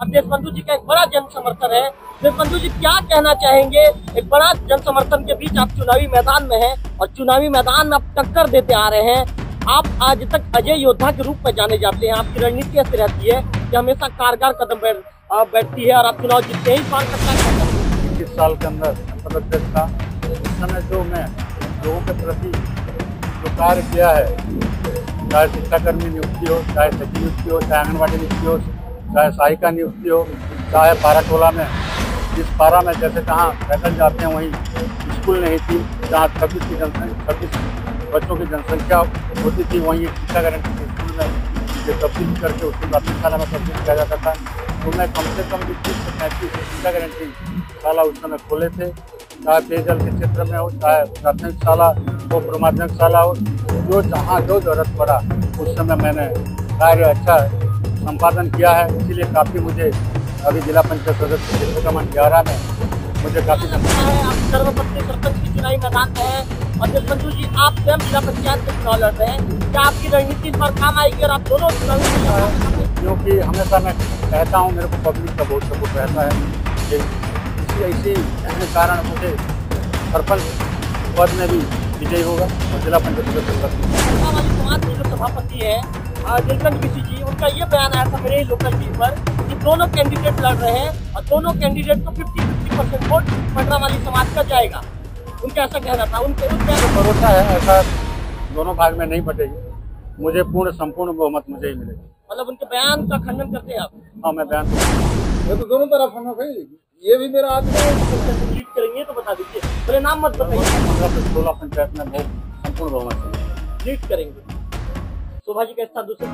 अब देशबंधु जी का एक बड़ा जन समर्थन है। देशबंधु जी क्या कहना चाहेंगे? एक बड़ा जन समर्थन के बीच आप चुनावी मैदान में हैं और चुनावी मैदान में आप टक्कर देते आ रहे हैं। आप आज तक अजय योद्धा के रूप में जाने जाते हैं। आपकी रणनीति ऐसी रहती है कि हमेशा कारगर कदम बैठती है और आप चुनाव जीतते हैं। इस बार का क्या कहना है? 21 साल के अंदर संसद अध्यक्ष था। उस समय जो मैं लोगों के प्रति जो कार्य किया है, चाहे शिक्षाकर्मी नियुक्ति हो, चाहे सचिव नियुक्ति हो, चाहे आंगनबाड़ी नियुक्ति हो, चाहे सहायिका नियुक्ति हो, चाहे पारा टोला में, जिस पारा में जैसे जहाँ पैदल जाते हैं वहीं स्कूल नहीं थी, जहाँ 26 बच्चों की जनसंख्या होती थी, वहीं एक शिक्षा गारंटी के स्कूल में ये तब्दील करके उसको प्राथमिक शाला में तब्दील किया जाता था। तो मैं कम से कम 30 से 35 शिक्षा गारंटी शाला उस समय खोले थे, चाहे पेयजल के क्षेत्र में हो, चाहे प्राथमिक शाला हो, माध्यमिक शाला हो, जो जहाँ जो जरूरत पड़ा उस समय मैंने कार्य अच्छा संपादन किया है। इसीलिए काफ़ी मुझे अभी जिला पंचायत सदस्य क्षेत्र क्रमांक 11 में मुझे काफ़ी है। आप सर्वपत्नी सरपंच की चुनावी मैदान में हैं और देशबंधु जी आप स्वयं जिला पंचायत के चुनाव लड़ रहे हैं। क्या आपकी रणनीति इस बार काम आएगी और आप दोनों चुनावी? क्योंकि हमेशा मैं कहता हूँ मेरे को पब्लिक का बहुत सपोर्ट रहता है कि इसी कारण मुझे सरपंच पद में भी विजयी होगा और जिला पंचायत सदस्य पद में। समाज के जो सभापति है नीलकंठ मिश्र जी, उनका ये बयान आया था मेरे ही लोकल टीवी पर कि दोनों कैंडिडेट लड़ रहे हैं और दोनों कैंडिडेट को 50-50% वोट पंडरामाली समाज का जाएगा। उनका ऐसा कहना था। उनके भरोसा है ऐसा दोनों भाग में नहीं बटेगी, मुझे पूर्ण संपूर्ण बहुमत मुझे ही मिलेगी। मतलब उनके बयान का खंडन करते हैं आप? हाँ, मैं बयान तो दोनों तरफ हम भाई, ये भी मेरा आदमी लीड करेंगे तो बता दीजिए, मेरे नाम मत बताइए। 15 से 16 पंचायत में बहुत संपूर्ण बहुमत लीड करेंगे। शोभा जी का स्थान दूसरे।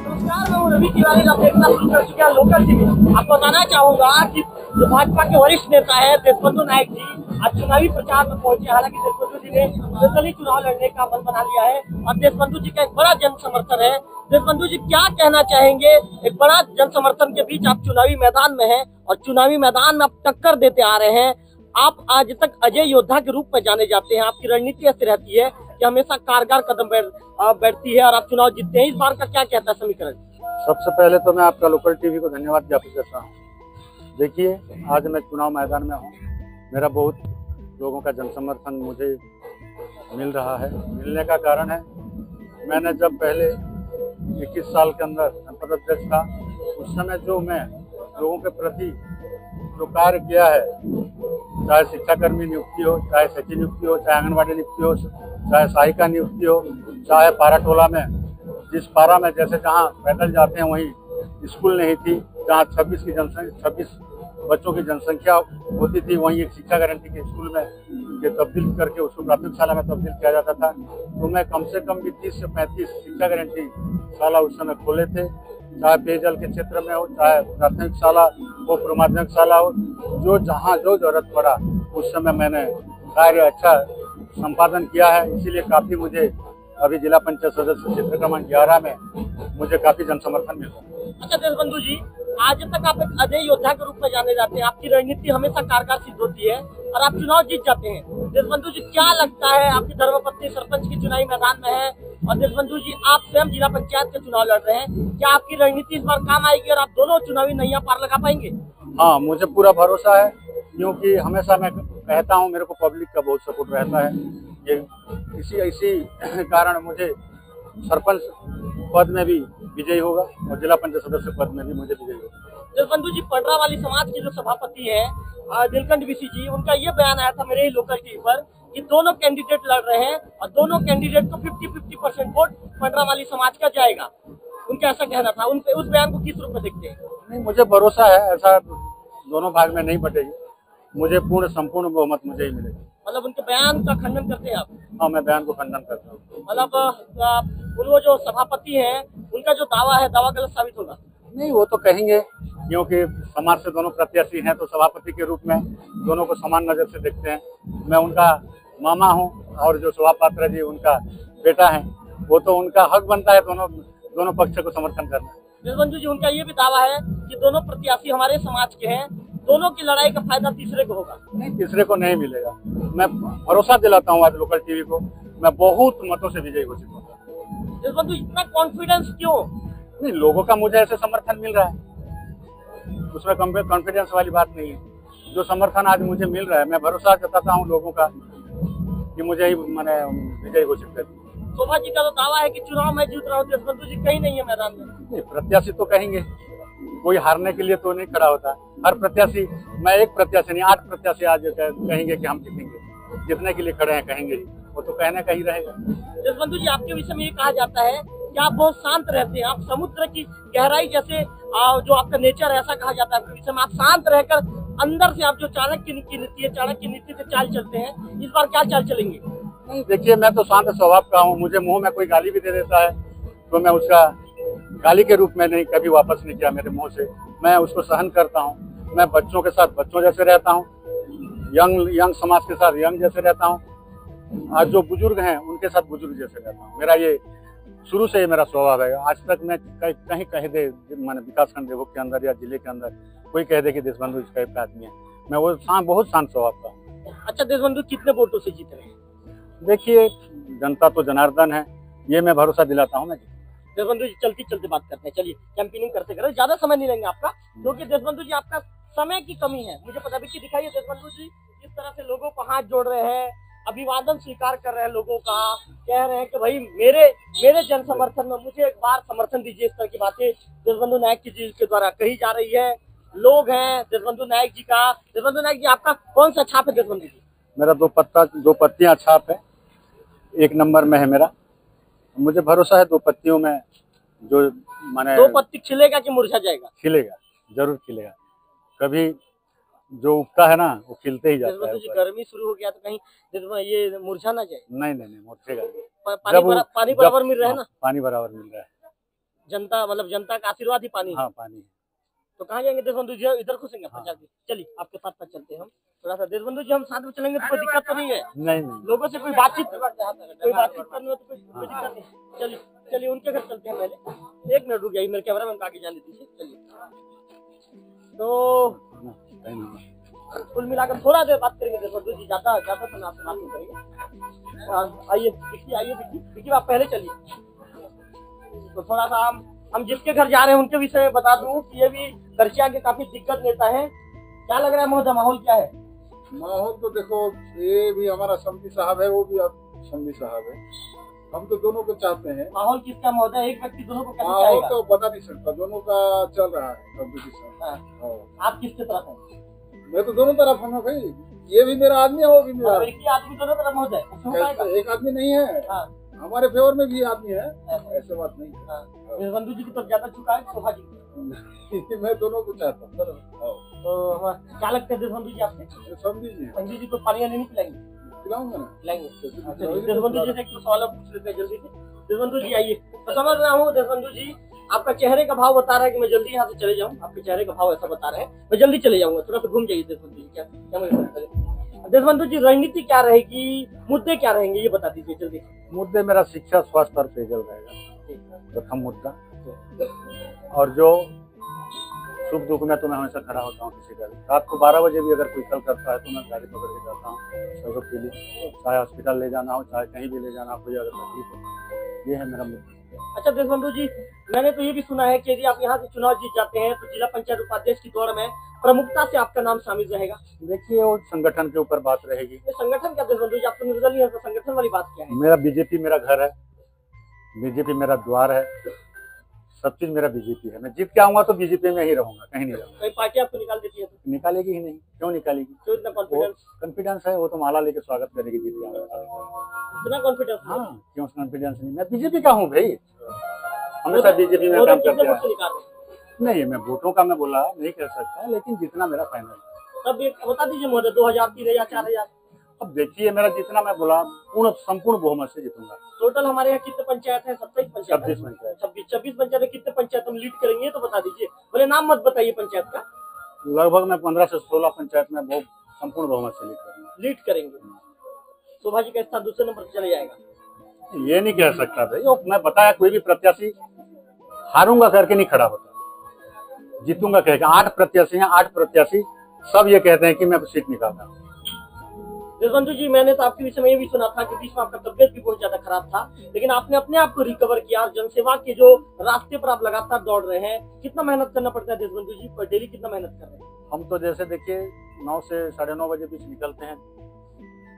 नमस्कार, मैं रवि तिवारी, आप देखना शुरू कर चुके हैं लोकल टीवी। आपको बताना चाहूंगा कि जो भाजपा के वरिष्ठ नेता है देशबंधु नायक जी आज चुनावी प्रचार में पहुंचे। हालांकि देशबंधु जी ने निर्दलीय चुनाव लड़ने का मन बना लिया है और देशबंधु जी का एक बड़ा जन समर्थन है। देशबंधु जी क्या कहना चाहेंगे? एक बड़ा जन समर्थन के बीच आप चुनावी मैदान में हैं और चुनावी मैदान में आप टक्कर देते आ रहे हैं। आप आज तक अजय योद्धा के रूप में जाने जाते हैं। आपकी रणनीति ऐसी रहती है कि हमेशा कारगर कदम बैठती है और आप चुनाव जीतते हैं। इस बार का क्या कहता है समीकरण? सबसे पहले तो मैं आपका लोकल टीवी को धन्यवाद ज्ञापित करता हूँ। देखिए, आज मैं चुनाव मैदान में हूँ, मेरा बहुत लोगों का जन समर्थन मुझे मिल रहा है। मिलने का कारण है मैंने जब पहले 21 साल के अंदर संसद अध्यक्ष था, उस समय जो मैं लोगों के प्रति जो कार्य किया है, चाहे शिक्षाकर्मी नियुक्ति हो, चाहे सचिव नियुक्ति हो, चाहे आंगनबाड़ी नियुक्ति हो, चाहे सहायिका नियुक्ति हो, चाहे पारा टोला में, जिस पारा में जैसे जहाँ पैदल जाते हैं वहीं स्कूल नहीं थी, जहाँ 26 बच्चों की जनसंख्या होती थी, वहीं एक शिक्षा गारंटी के स्कूल में ये तब्दील करके उसको प्राथमिक शाला में तब्दील किया जाता था। तो मैं कम से कम भी 30 से 35 शिक्षा गारंटी शाला उस समय खोले थे, चाहे पेयजल के क्षेत्र में हो, चाहे प्राथमिक शाला हो, माध्यमिक शाला हो, जो जहाँ जो जरूरत पड़ा उस समय मैंने कार्य अच्छा संपादन किया है। इसीलिए काफ़ी मुझे अभी जिला पंचायत सदस्य क्षेत्र क्रमांक 11 में मुझे काफ़ी जन समर्थन मिल रहा है। अच्छा देशबंधु जी, आज तक आप एक अजय योद्धा के रूप में जाने जाते हैं। आपकी रणनीति हमेशा कारगर सिद्ध होती है और आप चुनाव जीत जाते हैं। देशबंधु जी क्या लगता है, आपकी धर्मपत्नी सरपंच की चुनावी मैदान में है और देशबंधु जी आप स्वयं जिला पंचायत के चुनाव लड़ रहे हैं, क्या आपकी रणनीति इस बार काम आएगी और आप दोनों चुनावी नैया पार लगा पाएंगे? हाँ, मुझे पूरा भरोसा है, क्योंकि हमेशा मैं कहता हूँ मेरे को पब्लिक का बहुत सपोर्ट रहता है। ये इसी कारण मुझे सरपंच पद में भी विजयी होगा और जिला पंचायत सदस्य पद में भी मुझे विजयी होगा। देशबंधु जी, पंडरामाली समाज के जो सभापति है नीलकंठ मिश्र जी, उनका ये बयान आया था मेरे ही लोकल टीवी पर कि दोनों कैंडिडेट लड़ रहे हैं और दोनों कैंडिडेट को 50-50% वोट पंडरामाली समाज का जाएगा। उनका ऐसा कहना था। उस बयान को किस रूप में देखते हैं? नहीं, मुझे भरोसा है ऐसा दोनों भाग में नहीं बटेगी, मुझे पूर्ण संपूर्ण बहुमत मुझे ही मिलेगी। मतलब उनके बयान का खंडन करते हैं आप? हाँ, मैं बयान को खंडन करता हूँ। मतलब वो जो सभापति है उनका जो दावा है, दावा गलत साबित होगा? नहीं, वो तो कहेंगे, क्योंकि समाज से दोनों प्रत्याशी हैं तो सभापति के रूप में दोनों को समान नज़र से देखते हैं। मैं उनका मामा हूँ और जो शोभा पात्रा जी उनका बेटा है, वो तो उनका हक बनता है दोनों पक्ष को समर्थन करना। देशबंधु जी, उनका ये भी दावा है कि दोनों प्रत्याशी हमारे समाज के हैं, दोनों की लड़ाई का फायदा तीसरे को होगा। नहीं, तीसरे को नहीं मिलेगा। मैं भरोसा दिलाता हूँ आज लोकल टीवी को, मैं बहुत मतों से विजयी घोषित होगा। जसवंत जी इतना कॉन्फिडेंस क्यों? नहीं, लोगों का मुझे ऐसे समर्थन मिल रहा है, उसमें कॉन्फिडेंस वाली बात नहीं है। जो समर्थन आज मुझे मिल रहा है, मैं भरोसा जताता हूँ लोगों का कि मुझे ही मैंने विजय घोषित कर दिया। शोभा जी का तो दावा है कि चुनाव में जीत रहा हूँ, जसवंत जी कहीं नहीं है मैदान में। नहीं, प्रत्याशी तो कहेंगे, कोई हारने के लिए तो नहीं खड़ा होता। हर प्रत्याशी, मैं एक प्रत्याशी नहीं 8 प्रत्याशी आज कहेंगे कि हम जीतेंगे, जीतने के लिए खड़े हैं कहेंगे, वो तो कहने का ही रहेगा। जसवंत जी आपके विषय में ये कहा जाता है कि आप बहुत शांत रहते हैं, आप समुद्र की गहराई जैसे जो आपका नेचर है, ऐसा कहा जाता है आपके विषय में। आप शांत रहकर अंदर से आप जो चाणक्य की नीति है, चाणक्य नीति से चाल चलते हैं, इस बार क्या चाल चलेंगे? नहीं, देखिए, मैं तो शांत स्वभाव का हूँ। मुझे मुंह में कोई गाली भी दे देता है तो मैं उसका गाली के रूप में नहीं कभी वापस नहीं किया मेरे मुंह से, मैं उसको सहन करता हूँ। मैं बच्चों के साथ बच्चों जैसे रहता हूँ, यंग समाज के साथ यंग जैसे रहता हूँ, आज जो बुजुर्ग हैं उनके साथ बुजुर्ग जैसे रहता हूँ। मेरा ये शुरू से ही मेरा स्वभाव है। आज तक मैं कहीं कह दे मैंने विकासखंड देवों के अंदर या जिले के अंदर कोई कह दे कि देशबंधु इस टाइप का आदमी है, मैं वो बहुत शांत स्वभाव का हूँ। अच्छा, देशबंधु कितने वोटों से जीत रहे हैं? देखिए, जनता तो जनार्दन है, ये मैं भरोसा दिलाता हूँ। मैं देशबंधु जी चलते चलते बात करते हैं, चलिए कैंपेनिंग करते करें, ज्यादा समय नहीं लेंगे आपका, क्योंकि देशबंधु जी आपका समय की कमी है। मुझे पता भी कि दिखाइए देशबंधु जी किस तरह से लोगों को हाथ जोड़ रहे हैं, अभिवादन स्वीकार कर रहे हैं लोगों का, कह रहे हैं कि भाई मेरे जन समर्थन में मुझे एक बार समर्थन दीजिए। इस तरह की बातें देशबंधु नायक जी के द्वारा कही जा रही है। लोग हैं देशबंधु नायक जी का। देशबंधु नायक जी आपका कौन सा छाप है देशबंधु जी? मेरा 2 पत्तियां छाप है, 1 नंबर में है मेरा। मुझे भरोसा है 2 पत्तियों में जो माने 2 पत्ती खिलेगा कि मुरझा जाएगा? खिलेगा, जरूर खिलेगा। कभी जो उगता है ना वो खिलते ही जाता है। देशबंधु जी गर्मी शुरू हो गया तो कहीं ये मुरझा ना जाए? नहीं, मुरझेगा। पानी बराबर मिल रहा है ना? पानी बराबर मिल रहा है। जनता का आशीर्वाद ही पानी है। हाँ, पानी है। तो कहाँ जाएंगे देशबंधु जी? इधर घुसेंगे प्रचार की? चलिए आपके साथ साथ चलते हैं हम थोड़ा सा। देशबंधु जी हम साथ में चलेंगे तो कोई दिक्कत तो नहीं है? नहीं, लोगों से कोई बातचीत करनी हो तो कोई दिक्कत नहीं। चलिए उनके घर चलते हैं पहले। 1 मिनट रुक जाइए, मेरे कैमरा मैन आगे जाने दीजिए। चलिए, तो कुल मिलाकर थोड़ा देर बात करेंगे देशबंधु जी, ज्यादा तो ना बात नहीं करेंगे। आइए विक्की आप पहले चलिए। तो थोड़ा सा हम जिसके घर जा रहे हैं उनके विषय में बता दूं कि ये भी करचिया के काफी दिग्गज नेता है। क्या लग रहा है महोदय, माहौल क्या है? माहौल तो देखो, ये भी हमारा समधी साहब है, वो भी समधी साहब है, हम तो दोनों को चाहते हैं। माहौल किसका महोदय? एक व्यक्ति दोनों को कैसे माहौल चाहेगा? तो बता नहीं सकता, दोनों का चल रहा है कंपटीशन। आप किसके तरफ हैं? मैं तो दोनों तरफ हूँ भाई, ये भी मेरा आदमी है, वो भी मेरा। एक ही आदमी दोनों तरफ महोदय? एक आदमी नहीं है, हमारे फेवर में भी आदमी है, ऐसे बात नहीं है। देशबंधु जी की तरफ ज्यादा चुका है शोभा जी? मैं दोनों को चाहता हूँ। तो क्या लगता है देशबंधु जी आपसे? समझी जी तो पानी नहीं पिलाएंगे? खिलाऊंगा ना, खिलाएंगे। देशबंधु जी से एक सवाल पूछ लेते हैं जल्दी से। देशबंधु जी आइए। तो समझ रहा हूँ देशबंधु जी आपका चेहरे का भाव बता रहा है कि मैं जल्दी यहाँ से चले जाऊँ, आपके चेहरे का भाव ऐसा बता रहे हैं मैं जल्दी चले जाऊंगा। थोड़ा सा घूम जाइए देशबंधु जी। क्या मुझे देशबंधु जी रणनीति क्या रहेगी, मुद्दे क्या रहेंगे, ये बता दीजिए जल्दी। मुद्दे मेरा शिक्षा, स्वास्थ्य और पेयजल रहेगा प्रथम मुद्दा। और जो सुख दुख में तो मैं हमेशा खड़ा होता हूँ। किसी का रात को 12 बजे भी अगर कोई कल करता है तो मैं गाड़ी पकड़ के जाता हूँ सहयोग के लिए, चाहे हॉस्पिटल ले जाना हो, चाहे कहीं भी ले जाना हो, कोई अगर तकलीफ हो। ये है मेरा मुद्दा। अच्छा देशबंधु जी, मैंने तो ये भी सुना है कि यदि आप यहाँ से चुनाव जीत जाते हैं तो जिला पंचायत उपाध्यक्ष की दौड़ में प्रमुखता से आपका नाम शामिल रहेगा। देखिए, वो संगठन के ऊपर बात रहेगी। संगठन क्या देशबंधु जी, आप तो निर्दलीय है, तो संगठन वाली बात क्या है? मेरा बीजेपी मेरा घर है, बीजेपी मेरा द्वार है, सब चीज मेरा बीजेपी है। मैं जीत के आऊंगा तो बीजेपी में ही रहूंगा, कहीं नहीं रहूंगा। कई पार्टी आपको निकाल देती है तो? निकालेगी ही नहीं। क्यों निकालेगी? क्यों इतना कॉन्फिडेंस है, वो तो माला लेके स्वागत करेगी जीत के आऊंगा। इतना कॉन्फिडेंस? हाँ, क्यों कॉन्फिडेंस नहीं, मैं बीजेपी का हूँ भाई, हमेशा बीजेपी में काम करते हैं। नहीं, मैं वोटों का मैं बोला नहीं कर सकता, लेकिन जितना मेरा फाइनल। तब बता दीजिए महोदय, 2000, 3000, 4000? अब देखिए, मेरा जितना मैं बोला संपूर्ण बहुमत से जीतूंगा। टोटल हमारे यहाँ कितने पंचायत है? 27 पंचायत। 26 पंचायत। 26 पंचायत है। कितने पंचायत हम लीड करेंगे तो बता दीजिए, बोले नाम मत बताइए पंचायत का। लगभग मैं 15 से 16 पंचायत में बहुत संपूर्ण बहुमत से लीड करेंगे। शोभा जी का स्थान दूसरे नंबर पर चले जाएगा? ये नहीं कह सकता भाई, मैं बताया कोई भी प्रत्याशी हारूंगा करके नहीं खड़ा होता, जीतूंगा कहेगा। 8 प्रत्याशी हैं, 8 प्रत्याशी सब ये कहते हैं कि मैं सीट निकालता हूँ। देशबंधु जी, मैंने तो आपके विषय में ये भी सुना था कि बीच में आपका तबियत भी बहुत ज्यादा खराब था, लेकिन आपने अपने आप को रिकवर किया और जनसेवा के जो रास्ते पर आप लगातार दौड़ रहे हैं। कितना मेहनत करना पड़ता है देशबंधु जी, पर डेली कितना मेहनत कर रहे हैं? हम तो जैसे देखिए 9 से 9:30 बजे बीच निकलते हैं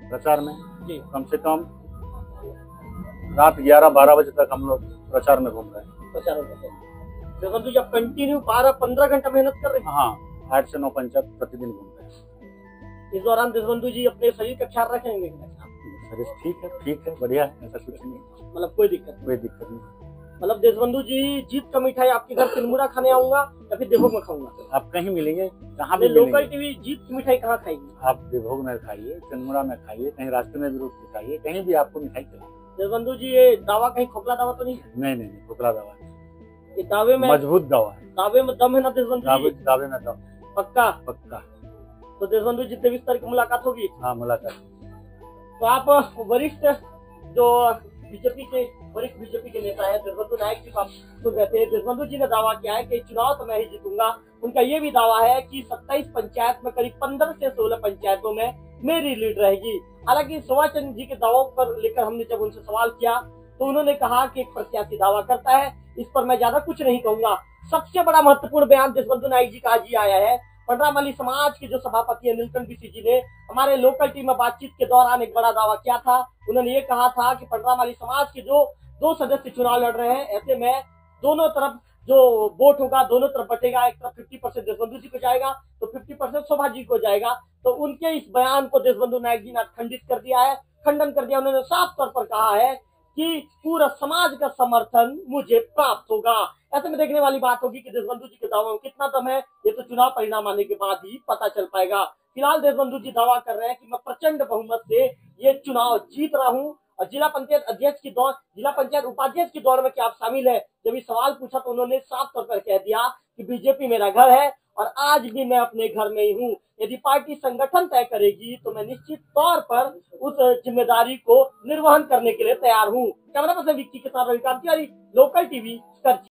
प्रचार में जी। कम से कम रात 11-12 बजे तक हम लोग प्रचार में घूम रहे हैं। प्रचार में देशबंधु जी, आप कंटिन्यू 12-15 घंटा मेहनत कर रहे हैं? हाँ, 8 से 9 पंचायत प्रतिदिन घूम रहे हैं। इस दौरान देशबंधु जी अपने शरीर का ख्याल रखेंगे? शरीर ठीक है, बढ़िया है, ऐसा कुछ नहीं, मतलब कोई दिक्कत नहीं? कोई दिक्कत नहीं। मतलब देशबंधु जी, जीत का मिठाई आपके घर तिलमुरा खाने आऊंगा या फिर देवभोग में खाऊंगा? आप कहीं मिलेंगे, जहाँ भी लोकल मिलेंगे। टीवी जीत की मिठाई कहाँ खाएगी? आप देवभोग में खाइए, तिलमुरा में खाइए, कहीं रास्ते में भी रुक के खाइए, कहीं भी आपको मिठाई चलेगी। देशबंधु जी, ये दावा कहीं खोखला दावा तो नहीं है? नहीं, खोखला दवा है, ये दावे में मजबूत दवा है, दावे में दम है ना देशबंधु जी? दावे में दम, पक्का? पक्का। तो देशबंधु जी 23 तारीख को मुलाकात होगी। हाँ, मुलाकात। तो आप वरिष्ठ जो वरिष्ठ बीजेपी के नेता है देशबंधु नायक जी को आप सुन रहे थे। देशबंधु जी ने दावा किया है कि चुनाव तो मैं ही जीतूंगा। उनका ये भी दावा है कि 27 पंचायत में करीब 15 से 16 पंचायतों में मेरी लीड रहेगी। हालांकि सुभाष चंद्र जी के दावों पर लेकर हमने जब उनसे सवाल किया तो उन्होंने कहा कि एक प्रत्याशी दावा करता है, इस पर मैं ज्यादा कुछ नहीं कहूंगा। सबसे बड़ा महत्वपूर्ण बयान देशबंधु नायक जी का आज ही आया है। पंडरामली समाज के जो सभापति है नीलकंठ बीसी जी ने हमारे लोकल टीम में बातचीत के दौरान एक बड़ा दावा किया था। उन्होंने ये कहा था कि पंडरामली समाज के जो 2 सदस्य चुनाव लड़ रहे हैं, ऐसे में दोनों तरफ जो वोट होगा दोनों तरफ बटेगा। एक तरफ 50% देशबंधु जी को जाएगा तो 50% शोभा जी को जाएगा। तो उनके इस बयान को देशबंधु नायक जी ने खंडित कर दिया है, खंडन कर दिया। उन्होंने साफ तौर पर कहा है कि पूरा समाज का समर्थन मुझे प्राप्त होगा। ऐसे में देखने वाली बात होगी कि देशबंधु जी के दावों में कितना दम है, ये तो चुनाव परिणाम आने के बाद ही पता चल पाएगा। फिलहाल देशबंधु जी दावा कर रहे हैं कि मैं प्रचंड बहुमत से ये चुनाव जीत रहा हूँ। और जिला पंचायत उपाध्यक्ष की दौड़ में क्या आप शामिल है, जब ये सवाल पूछा तो उन्होंने साफ तौर पर कह दिया कि बीजेपी मेरा घर है और आज भी मैं अपने घर में ही हूँ। यदि पार्टी संगठन तय करेगी तो मैं निश्चित तौर पर उस जिम्मेदारी को निर्वहन करने के लिए तैयार हूँ। कैमरा पर्सन विक्की के साथ रविकांत तिवारी, लोकल टीवी।